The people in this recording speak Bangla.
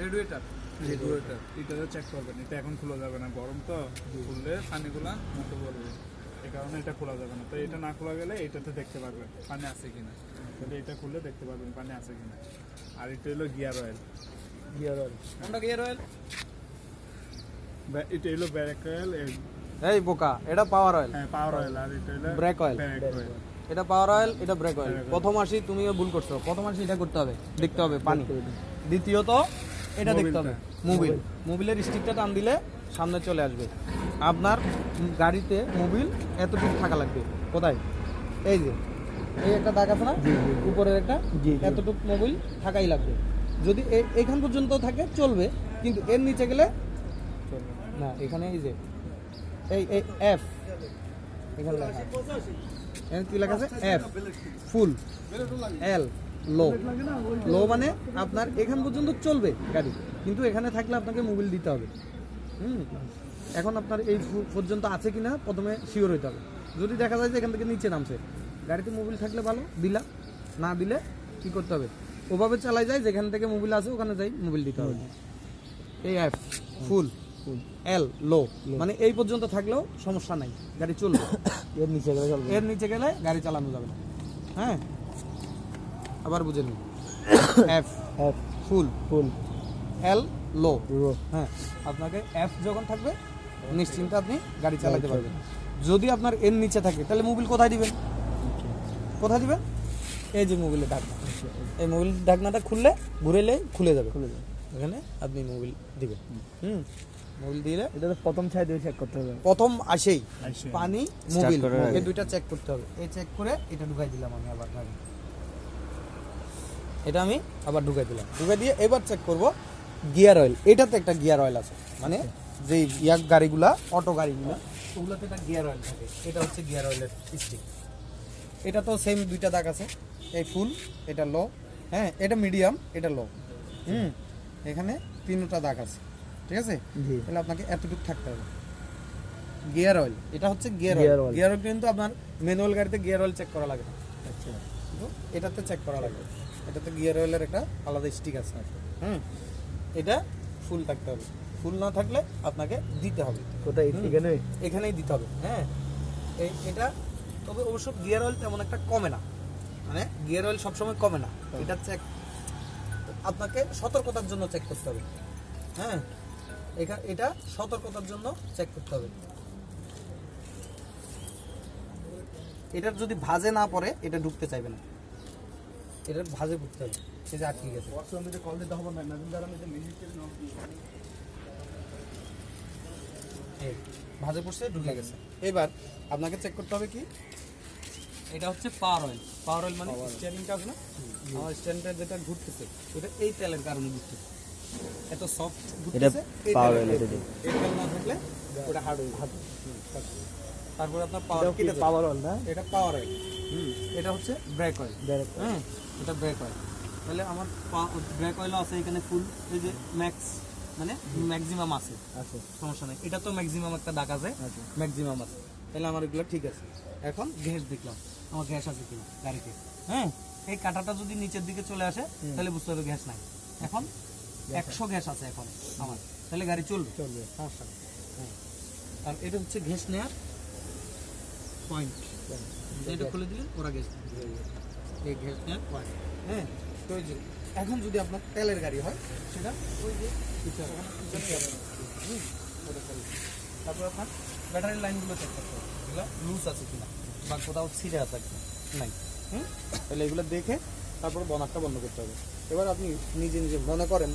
রেডিয়েটর এটা চেক করবেন, এটা এখন খোলা যাবে না, গরম তো, খুললে পানিগুলা মুখে পড়বে, এই কারণে এটা খোলা যাবে না। তো এটা না খোলা গেলে এটাতে দেখতে পারবেন পানি আছে কিনা, তাহলে এটা খুললে দেখতে পারবেন পানি আছে কিনা। আর এটা হলো গিয়ার অয়েল, কোনটা গিয়ার অয়েল? এটা হলো ব্রেক অয়েল, এই বোকা, এটা পাওয়ার অয়েল। হ্যাঁ পাওয়ার অয়েল, আর এটা হলো ব্রেক অয়েল। এটা পাওয়ার অয়েল, এটা ব্রেক অয়েল। প্রথম আসি তুমিও ভুল করছো, প্রথম আসি এটা করতে হবে, দেখতে হবে পানি। দ্বিতীয়ত এটা দেখতে হবে মোবিলের স্টিকটা টান দিলে সামনে চলে আসবে। আপনার গাড়িতে মোবিল এতটুকু থাকা লাগবে। কোথায়? এই যে এই একটা দাগ আছে না উপরের একটা, এতটুকু মোবিল থাকাই লাগবে। যদি এইখান পর্যন্ত থাকে চলবে, কিন্তু এর নিচে গেলে না। এখানে এই যে এই এফ, এখানে লেখা এখানে কি লেখা আছে? এফ ফুল, এল লো। লো মানে আপনার এখান পর্যন্ত চলবে গাড়ি, কিন্তু এখানে থাকলে আপনাকে মোবিল দিতে হবে। এখন আপনার এই পর্যন্ত আছে কিনা প্রথমে শিওর হইতে হবে। যদি দেখা যায় যে এখান থেকে নিচে নামছে, গাড়িতে মোবিল থাকলে ভালো, দিলা, না দিলে কি করতে হবে? ওভাবে চালাই যায়, যেখান থেকে মোবিল আছে ওখানে যাই মোবিল দিতে হবে। এই এফ ফুল, এল লো মানে এই পর্যন্ত থাকলেও সমস্যা নাই, গাড়ি চলবে। এর নিচে গেলে চলবে, এর নিচে গেলে গাড়ি চালানো যাবে না। হ্যাঁ, আবার বুঝে নিন। এফ ফুল, এল লো। হ্যাঁ, আপনাকে এফ যখন থাকবে নিশ্চিন্তে আপনি গাড়ি চালাতে পারবেন। যদি আপনার এর নিচে থাকে তাহলে মোবিল কোথায় দিবেন? কোথায় দিবেন? এই যে মোবিলের ঢাকনা, এই মোবিলের ঢাকনাটা খুললে ঘুরেলে খুলে যাবে, এখানে আপনি মোবিল দিবেন। মোবিল দিলে এটা তো প্রথম ছাই দিয়ে চেক করতে হবে, প্রথম আসেই পানি মোবিল এই দুইটা চেক করতে হবে। এই চেক করে এটা ঢুকাই দিলাম আমি আবার গাড়ি, এটা আমি আবার ঢুকাই দিলাম। ঢুকাই দিয়ে এবার চেক করব গিয়ার অয়েল। এটাতে একটা গিয়ার অয়েল আছে, মানে যে ইয়াক গাড়িগুলা, অটো গাড়িগুলা, ওগুলোতে একটা গিয়ার অয়েল থাকে। এটা হচ্ছে গিয়ার অয়েলের স্টিক। এটা তো সেম দুইটা দাগ আছে, এই ফুল, এটা লো, হ্যাঁ এটা মিডিয়াম, এটা লো। এখানে তিনটা দাগ আছে, ঠিক আছে? তাহলে আপনাকে এতটুকু থাকতে হবে। গিয়ার অয়েল, এটা হচ্ছে গিয়ার অয়েল। গিয়ার অয়েল কিন্তু আপনার ম্যানুয়াল গাড়িতে গিয়ার অয়েল চেক করা লাগে না, কিন্তু এটাতে চেক করা লাগে। এটাতে গিয়ার অয়েলের একটা আলাদা স্টিক আছে। এটা ফুল থাকতে হবে, ফুল না থাকলে আপনাকে দিতে হবে। কোথায়? এখানে, এখানেই দিতে হবে। হ্যাঁ, এটা তবে অবশ্য গিয়ার অয়েল তেমন একটা কমে না, মানে গিয়ার অয়েল সবসময় কমে না। এটা চেক আপনাকে সতর্কতার জন্য চেক করতে হবে। হ্যাঁ, এটা সতর্কতার জন্য চেক করতে হবে। এটার যদি ভাঁজে না পড়ে এটা ঢুকতে চাইবে না, এটার ভাঁজে পড়তে হবে। এই যে আটকে গেছে, ভাঁজে পড়ছে, ঢুকে গেছে। এবার আপনাকে চেক করতে হবে কি, এটা হচ্ছে পাওয়ার অয়েল। পাওয়ার অয়েল মানে স্টিয়ারিংটা আছে না, আমার স্ট্যান্ডটা যেটা ঘুরতেছে ওটা এই তেলের কারণে ঘুরতেছে, এত সফট ঘুরতেছে। এই তেল না থাকলে ওটা হার্ড হয়ে যাবে। তারপরে আপনার পাওয়ার অয়েল না, এটা পাওয়ার অয়েল। এটা হচ্ছে ব্রেক অয়েল। হ্যাঁ, এটা ব্রেক অয়েল। তাহলে আমার ব্রেক অয়েল আছে এখানে ফুল, এই যে ম্যাক্স মানে ম্যাক্সিমাম আছে, সমস্যা নেই। এটা তো ম্যাক্সিমাম একটা দাগ আছে, ম্যাক্সিমাম আছে, তাহলে আমার এগুলো ঠিক আছে। এখন গ্যাস দেখলাম আমার গ্যাস আছে কিনা গাড়িতে। হ্যাঁ, এই কাঁটাটা যদি নিচের দিকে চলে আসে তাহলে বুঝতে হবে গ্যাস নাই। এখন 100 গ্যাস আছে এখন আমার, তাহলে গাড়ি চলবে, সমস্যা নেই। হ্যাঁ, আর এটা হচ্ছে গ্যাস নেওয়ার পয়েন্ট। এটা খুলে দিলে ওরা গ্যাস, এই গ্যাস নেওয়ার পয়েন্ট। হ্যাঁ, তো এখন যদি আপনার তেলের গাড়ি হয় সেটা ওই যে তারপর আপনার ব্যাটারির লাইনগুলো চেক করতে হবে, এগুলো লুজ আছে কিনা বা কোথাও ছিঁড়ে আছে কিনা নাই। তাহলে এগুলো দেখে তারপর বনারটা বন্ধ করতে হবে। এবার আপনি নিজে নিজে মনে করেন যে